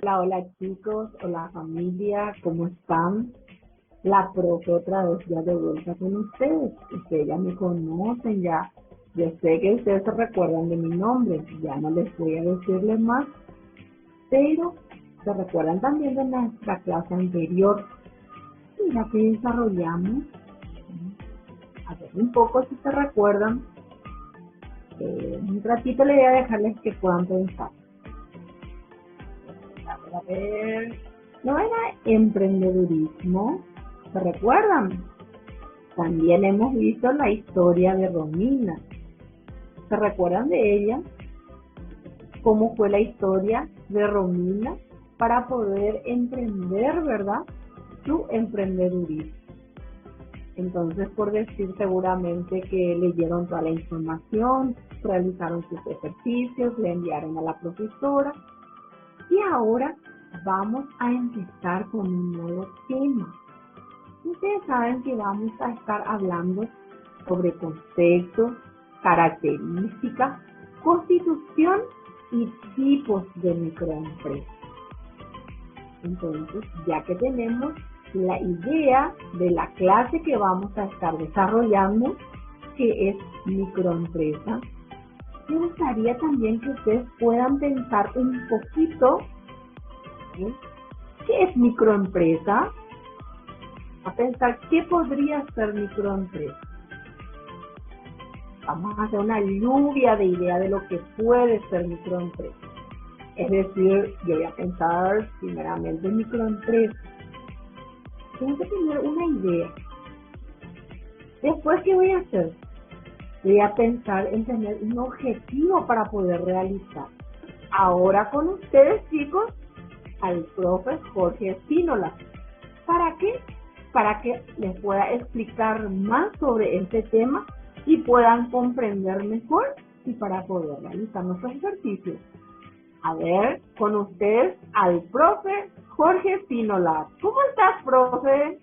Hola, hola chicos, hola familia, ¿cómo están? La profe otra vez ya de vuelta con ustedes. Ustedes ya me conocen, ya. Yo sé que ustedes se recuerdan de mi nombre, ya no les voy a decirles más, pero se recuerdan también de nuestra clase anterior. Mira que desarrollamos, a ver un poco si se recuerdan. Un ratito le voy a dejarles que puedan pensar. A ver, ¿no era emprendedurismo? ¿Se recuerdan? También hemos visto la historia de Romina. ¿Se recuerdan de ella? ¿Cómo fue la historia de Romina para poder emprender, verdad? Su emprendedurismo. Entonces, por decir, seguramente que leyeron toda la información, realizaron sus ejercicios, le enviaron a la profesora y ahora vamos a empezar con un nuevo tema. Ustedes saben que vamos a estar hablando sobre conceptos, características, constitución y tipos de microempresas. Entonces, ya que tenemos la idea de la clase que vamos a estar desarrollando, que es microempresa, me gustaría también que ustedes puedan pensar un poquito, ¿sí? ¿Qué es microempresa? A pensar qué podría ser microempresa. Vamos a hacer una lluvia de ideas de lo que puede ser microempresa. Es decir, yo voy a pensar primeramente en microempresa. Tengo que tener una idea. Después, ¿qué voy a hacer? Voy a pensar en tener un objetivo para poder realizar. Ahora con ustedes, chicos, al profe Jorge Espínola. ¿Para qué? Para que les pueda explicar más sobre este tema y puedan comprender mejor y para poder realizar nuestros ejercicios. A ver, con ustedes al profe Jorge Espínola. ¿Cómo estás, profe?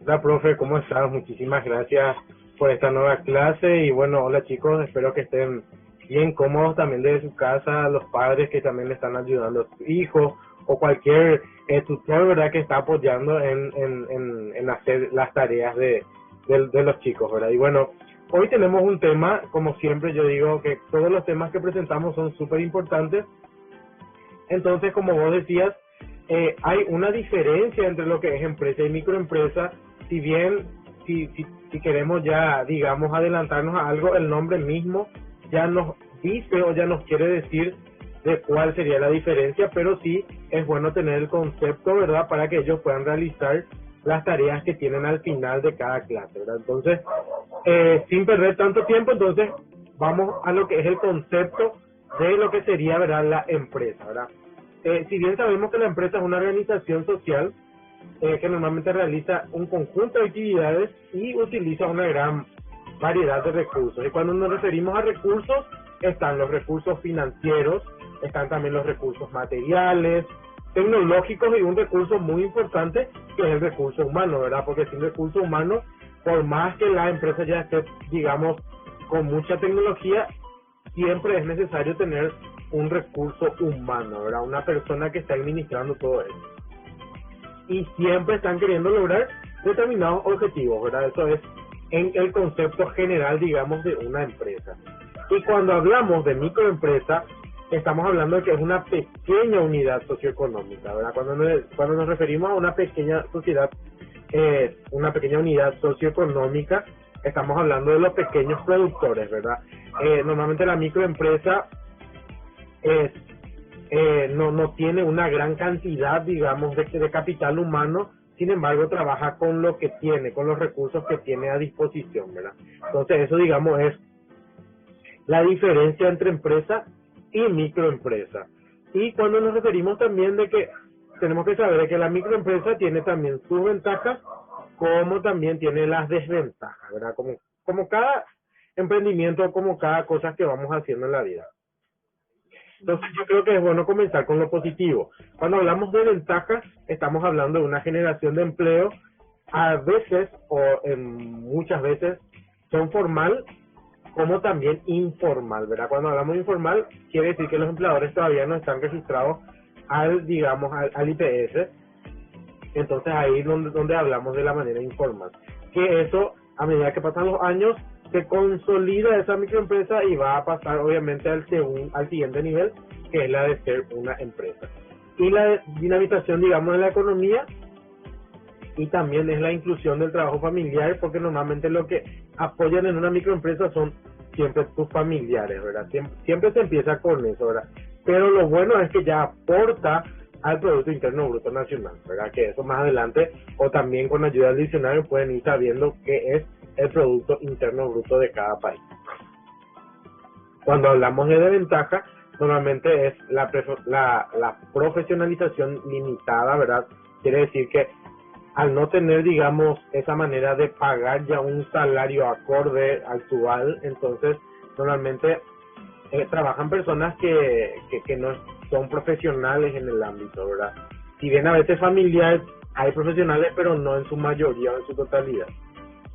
Hola, profe, ¿cómo estás? Muchísimas gracias por esta nueva clase y bueno, hola chicos, espero que estén bien cómodos también desde su casa, los padres que también le están ayudando a sus hijos o cualquier tutor, ¿verdad?, que está apoyando en hacer las tareas de los chicos, ¿verdad? Y bueno, hoy tenemos un tema, como siempre yo digo, que todos los temas que presentamos son súper importantes. Entonces, como vos decías, hay una diferencia entre lo que es empresa y microempresa. Si bien, si queremos ya, digamos, adelantarnos a algo, el nombre mismo ya nos dice o ya nos quiere decir de cuál sería la diferencia, pero sí es bueno tener el concepto, ¿verdad?, para que ellos puedan realizar las tareas que tienen al final de cada clase, ¿verdad? Entonces, sin perder tanto tiempo, entonces vamos a lo que es el concepto de lo que sería, ¿verdad?, la empresa, ¿verdad? Si bien sabemos que la empresa es una organización social que normalmente realiza un conjunto de actividades y utiliza una gran variedad de recursos. Y cuando nos referimos a recursos, están los recursos financieros, están también los recursos materiales, tecnológicos y un recurso muy importante que es el recurso humano, ¿verdad? Porque sin recurso humano, por más que la empresa ya esté, digamos, con mucha tecnología, siempre es necesario tener un recurso humano, ¿verdad? Una persona que está administrando todo eso. Y siempre están queriendo lograr determinados objetivos, ¿verdad? Eso es en el concepto general, digamos, de una empresa. Y cuando hablamos de microempresa, estamos hablando de que es una pequeña unidad socioeconómica, ¿verdad? Cuando nos referimos a una pequeña sociedad, una pequeña unidad socioeconómica, estamos hablando de los pequeños productores, ¿verdad? Normalmente la microempresa es no tiene una gran cantidad, digamos, de capital humano, sin embargo trabaja con lo que tiene, con los recursos que tiene a disposición, ¿verdad? Entonces eso, digamos, es la diferencia entre empresa y microempresa. Y cuando nos referimos también de que tenemos que saber que la microempresa tiene también sus ventajas, como también tiene las desventajas, ¿verdad? Como cada emprendimiento, como cada cosa que vamos haciendo en la vida. Entonces yo creo que es bueno comenzar con lo positivo. Cuando hablamos de ventajas, estamos hablando de una generación de empleo, a veces o muchas veces son formal como también informal, ¿verdad? Cuando hablamos de informal, quiere decir que los empleadores todavía no están registrados digamos, al IPS. Entonces ahí es donde hablamos de la manera informal. Que eso, a medida que pasan los años, se consolida esa microempresa y va a pasar obviamente al siguiente nivel, que es la de ser una empresa. Y la dinamización, digamos, de la economía, y también es la inclusión del trabajo familiar, porque normalmente lo que apoyan en una microempresa son siempre tus familiares, ¿verdad? Siempre se empieza con eso, ¿verdad? Pero lo bueno es que ya aporta al Producto Interno Bruto Nacional, ¿verdad? Que eso más adelante, o también con ayuda del diccionario, pueden ir sabiendo qué es el Producto Interno Bruto de cada país. Cuando hablamos de desventaja, normalmente es la profesionalización limitada, ¿verdad? Quiere decir que al no tener, digamos, esa manera de pagar ya un salario acorde actual, entonces normalmente trabajan personas que no son profesionales en el ámbito, ¿verdad? Si bien a veces familiar hay profesionales, pero no en su mayoría o en su totalidad.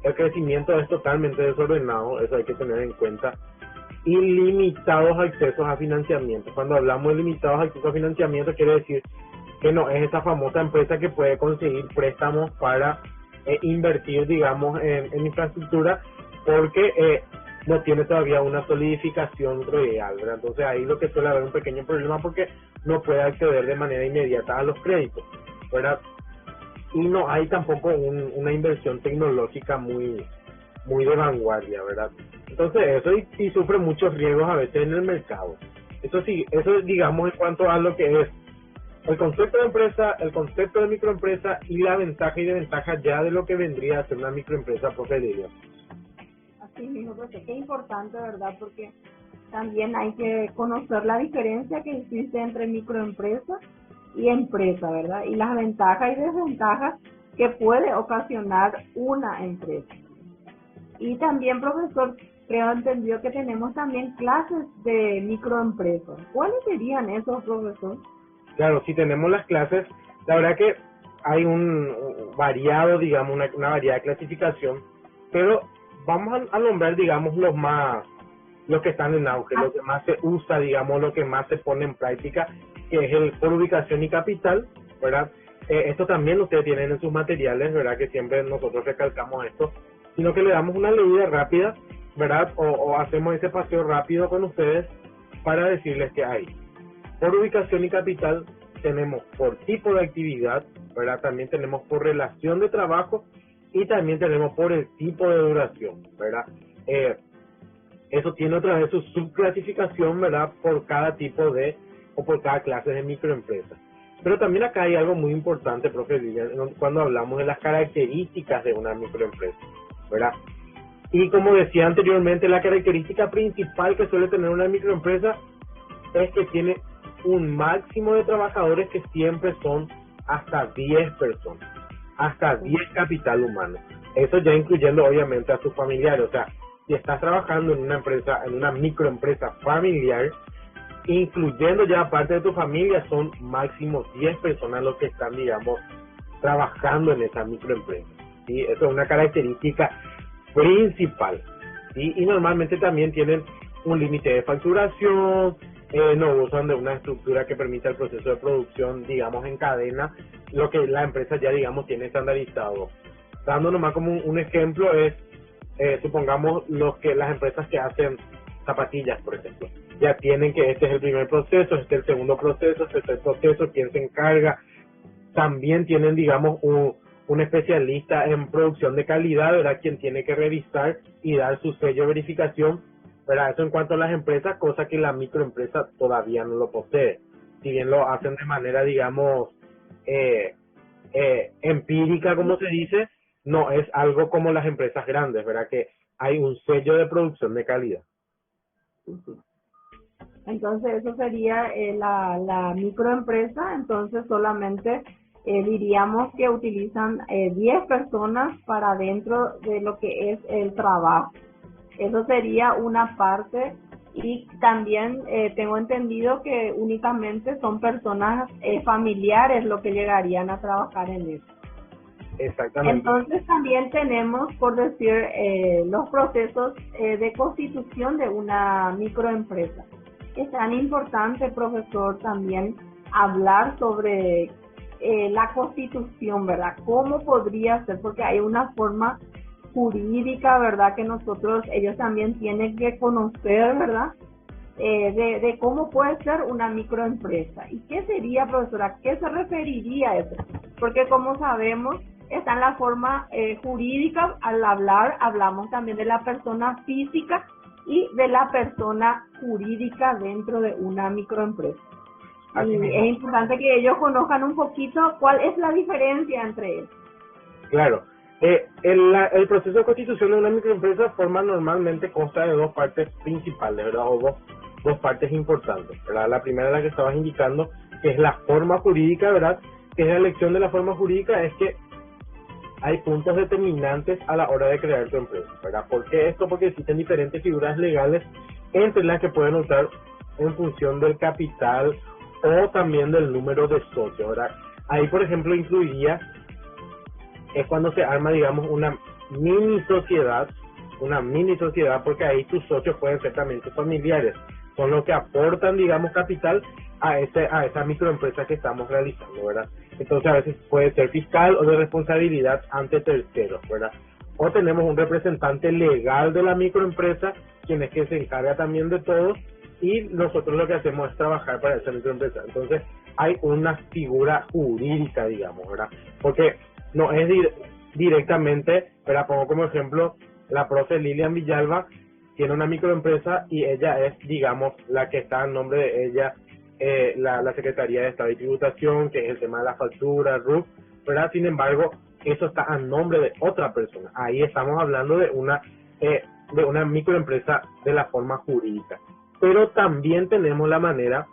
El crecimiento es totalmente desordenado, eso hay que tener en cuenta. Y limitados accesos a financiamiento. Cuando hablamos de limitados accesos a financiamiento, quiere decir que no es esa famosa empresa que puede conseguir préstamos para invertir, digamos, en infraestructura, porque no tiene todavía una solidificación real, ¿verdad? Entonces ahí lo que suele haber un pequeño problema, porque no puede acceder de manera inmediata a los créditos, ¿verdad? Y no hay tampoco una inversión tecnológica muy de vanguardia, ¿verdad? Entonces eso y sufre muchos riesgos a veces en el mercado. Eso sí, eso digamos en cuanto a lo que es el concepto de empresa, el concepto de microempresa y la ventaja y desventaja ya de lo que vendría a ser una microempresa procedida. Así mismo, pues qué importante, ¿verdad? Porque también hay que conocer la diferencia que existe entre microempresa y empresa, ¿verdad? Y las ventajas y desventajas que puede ocasionar una empresa. Y también, profesor, creo entendido que tenemos también clases de microempresas. ¿Cuáles serían esos, profesor? Claro, si tenemos las clases, la verdad que hay un variado, digamos, una variedad de clasificación, pero vamos a nombrar, digamos, los que están en auge, lo que más se usa, digamos, lo que más se pone en práctica, que es el por ubicación y capital, ¿verdad? Esto también ustedes tienen en sus materiales, ¿verdad? Que siempre nosotros recalcamos esto, sino que le damos una leída rápida, ¿verdad? O hacemos ese paseo rápido con ustedes para decirles que hay. Por ubicación y capital tenemos por tipo de actividad, ¿verdad? También tenemos por relación de trabajo y también tenemos por el tipo de duración, ¿verdad? Eso tiene otra vez su subclasificación, ¿verdad? Por cada tipo o por cada clase de microempresa. Pero también acá hay algo muy importante, profe Lilian, cuando hablamos de las características de una microempresa, ¿verdad? Y como decía anteriormente, la característica principal que suele tener una microempresa es que tiene un máximo de trabajadores que siempre son hasta 10 personas, hasta 10 capital humano. Eso ya incluyendo obviamente a sus familiares. O sea, si estás trabajando en una empresa, en una microempresa familiar, incluyendo ya parte de tu familia, son máximo 10 personas los que están, digamos, trabajando en esa microempresa. ¿Sí? Eso es una característica principal. ¿Sí? Y normalmente también tienen un límite de facturación, no usan de una estructura que permita el proceso de producción, digamos, en cadena, lo que la empresa ya, digamos, tiene estandarizado. Dando nomás como un ejemplo es, supongamos, las empresas que hacen zapatillas, por ejemplo, ya tienen que este es el primer proceso, este es el segundo proceso, este es el proceso, quién se encarga. También tienen, digamos, un especialista en producción de calidad, ¿verdad? Quien tiene que revisar y dar su sello de verificación, ¿verdad? Eso en cuanto a las empresas, cosa que la microempresa todavía no lo posee. Si bien lo hacen de manera, digamos, empírica, como se dice, no es algo como las empresas grandes, ¿verdad? Que hay un sello de producción de calidad. Entonces eso sería la microempresa. Entonces solamente diríamos que utilizan 10 personas para dentro de lo que es el trabajo. Eso sería una parte. Y también tengo entendido que únicamente son personas familiares lo que llegarían a trabajar en eso. Exactamente. Entonces también tenemos, por decir, los procesos de constitución de una microempresa. Es tan importante, profesor, también hablar sobre la Constitución, ¿verdad? ¿Cómo podría ser? Porque hay una forma jurídica, ¿verdad? Que ellos también tienen que conocer, ¿verdad? De cómo puede ser una microempresa. ¿Y qué sería, profesora? ¿A qué se referiría a eso? Porque como sabemos, está en la forma jurídica, al hablar, hablamos también de la persona física y de la persona jurídica dentro de una microempresa. Así Y mismo. es importante que ellos conozcan un poquito cuál es la diferencia entre ellos. Claro. El proceso de constitución de una microempresa normalmente consta de dos partes principales, ¿verdad? O dos partes importantes, ¿verdad? La primera, la que estabas indicando, que es la forma jurídica, ¿verdad? Que es la elección de la forma jurídica, es que hay puntos determinantes a la hora de crear tu empresa, ¿verdad? ¿Por qué esto? Porque existen diferentes figuras legales entre las que pueden usar en función del capital o también del número de socios, ¿verdad? Ahí, por ejemplo, incluiría es cuando se arma, digamos, una mini sociedad, porque ahí tus socios pueden ser también tus familiares, son los que aportan, digamos, capital a esa microempresa que estamos realizando, ¿verdad? Entonces a veces puede ser fiscal o de responsabilidad ante terceros, ¿verdad? O tenemos un representante legal de la microempresa, quien es que se encarga también de todo, y nosotros lo que hacemos es trabajar para esa microempresa. Entonces hay una figura jurídica, digamos, ¿verdad? Porque no es directamente, pero pongo como ejemplo, la profe Lilian Villalba tiene una microempresa y ella es, digamos, la que está en nombre de ella, la Secretaría de Estado y Tributación, que es el tema de la factura, RUC, ¿verdad? Sin embargo, eso está a nombre de otra persona. Ahí estamos hablando de una microempresa de la forma jurídica. Pero también tenemos la manera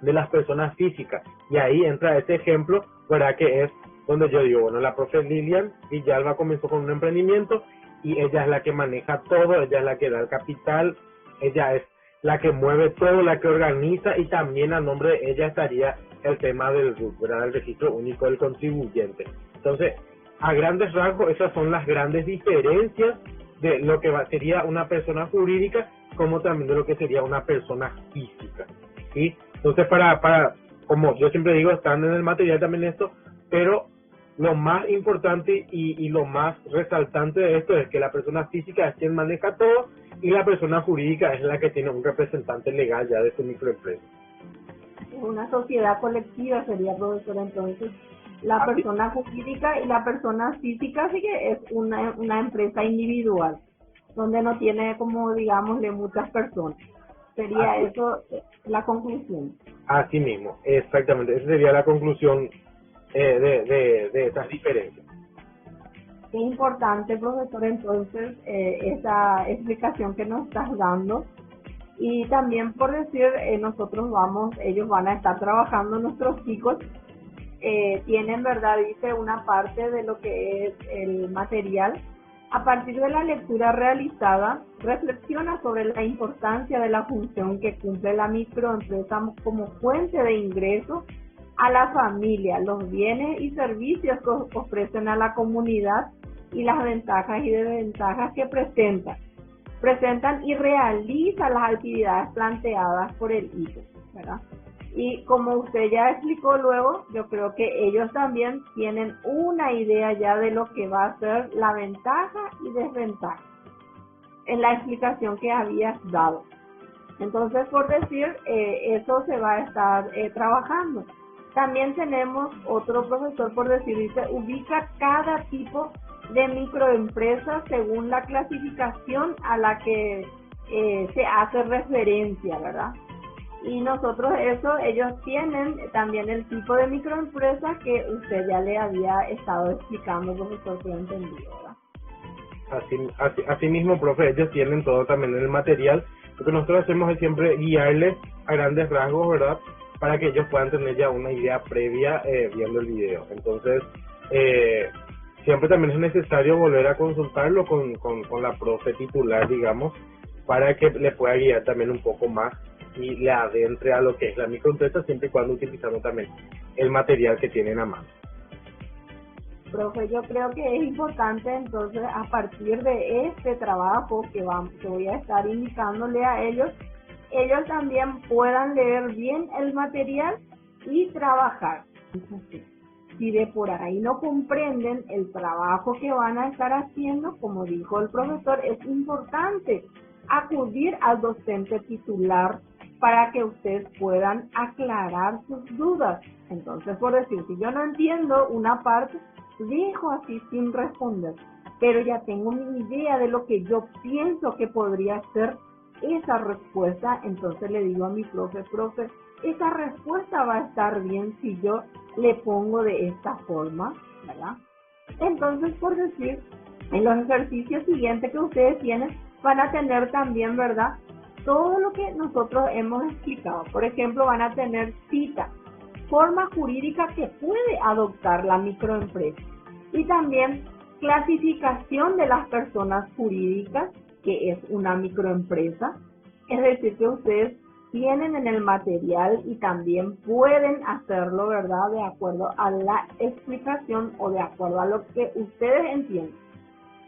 de las personas físicas, y ahí entra ese ejemplo, ¿verdad? Que es donde yo digo, bueno, la profe Lilian Villalba comenzó con un emprendimiento y ella es la que maneja todo, ella es la que da el capital, ella es la que mueve todo, la que organiza, y también a nombre de ella estaría el tema del RUC, ¿verdad? El registro único del contribuyente. Entonces, a grandes rasgos, esas son las grandes diferencias de lo que sería una persona jurídica, como también de lo que sería una persona física, ¿sí? Entonces, como yo siempre digo, están en el material también esto, pero lo más importante y lo más resaltante de esto es que la persona física es quien maneja todo y la persona jurídica es la que tiene un representante legal ya de su microempresa. Una sociedad colectiva sería, profesor, entonces la Así, persona jurídica y la persona física sí que es una empresa individual, donde no tiene, como digámosle, muchas personas. Sería así, eso la conclusión. así mismo, exactamente, esa sería la conclusión de esas diferencias. Qué importante, profesor, entonces, esa explicación que nos estás dando. Y también por decir, ellos van a estar trabajando, nuestros chicos, tienen, verdad, dice, una parte de lo que es el material. A partir de la lectura realizada, reflexiona sobre la importancia de la función que cumple la microempresa como fuente de ingresos a la familia, los bienes y servicios que ofrecen a la comunidad y las ventajas y desventajas que presentan y realizan las actividades planteadas por el ICE, ¿verdad? Y como usted ya explicó luego, yo creo que ellos también tienen una idea ya de lo que va a ser la ventaja y desventaja en la explicación que habías dado. Entonces, por decir, eso se va a estar trabajando. También tenemos otro profesor, por decir, dice, ubica cada tipo de microempresa según la clasificación a la que se hace referencia, ¿verdad? Y ellos tienen también el tipo de microempresa que usted ya le había estado explicando, profesor, que lo entendido, ¿verdad? Así mismo, profe, ellos tienen todo también en el material. Lo que nosotros hacemos es siempre guiarles a grandes rasgos, ¿verdad? Para que ellos puedan tener ya una idea previa viendo el video. Entonces, siempre también es necesario volver a consultarlo con la profe titular, digamos, para que le pueda guiar también un poco más y le adentre a lo que es la microempresa, siempre y cuando utilizando también el material que tienen a mano. Profe, yo creo que es importante entonces, a partir de este trabajo que voy a estar indicándole a ellos también puedan leer bien el material y trabajar. Si de por ahí no comprenden el trabajo que van a estar haciendo, como dijo el profesor, es importante acudir al docente titular para que ustedes puedan aclarar sus dudas. Entonces, por decir, si yo no entiendo una parte, dejo así sin responder, pero ya tengo mi idea de lo que yo pienso que podría ser esa respuesta. Entonces le digo a mi profe, esa respuesta va a estar bien si yo le pongo de esta forma, ¿verdad? Entonces, por decir, en los ejercicios siguientes que ustedes tienen, van a tener también, ¿verdad?, todo lo que nosotros hemos explicado. Por ejemplo, van a tener cita, forma jurídica que puede adoptar la microempresa, y también clasificación de las personas jurídicas, que es una microempresa. Es decir, que ustedes tienen en el material y también pueden hacerlo, ¿verdad?, de acuerdo a la explicación o de acuerdo a lo que ustedes entienden.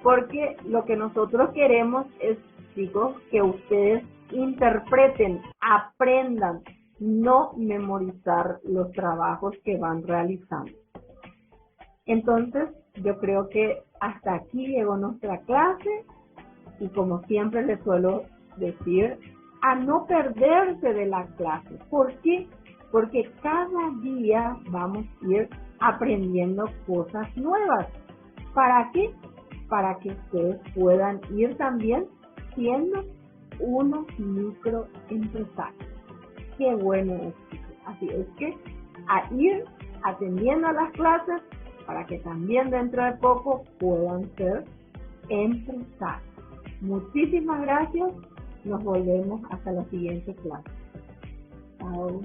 Porque lo que nosotros queremos es, chicos, que ustedes interpreten, aprendan, no memorizar los trabajos que van realizando. Entonces, yo creo que hasta aquí llegó nuestra clase, y como siempre les suelo decir, a no perderse de la clase. ¿Por qué? Porque cada día vamos a ir aprendiendo cosas nuevas. ¿Para qué? Para que ustedes puedan ir también siendo unos microempresarios. Qué bueno es, chicos. Así es que a ir atendiendo a las clases para que también dentro de poco puedan ser empresarios. Muchísimas gracias. Nos volvemos hasta la siguiente clase. Chao.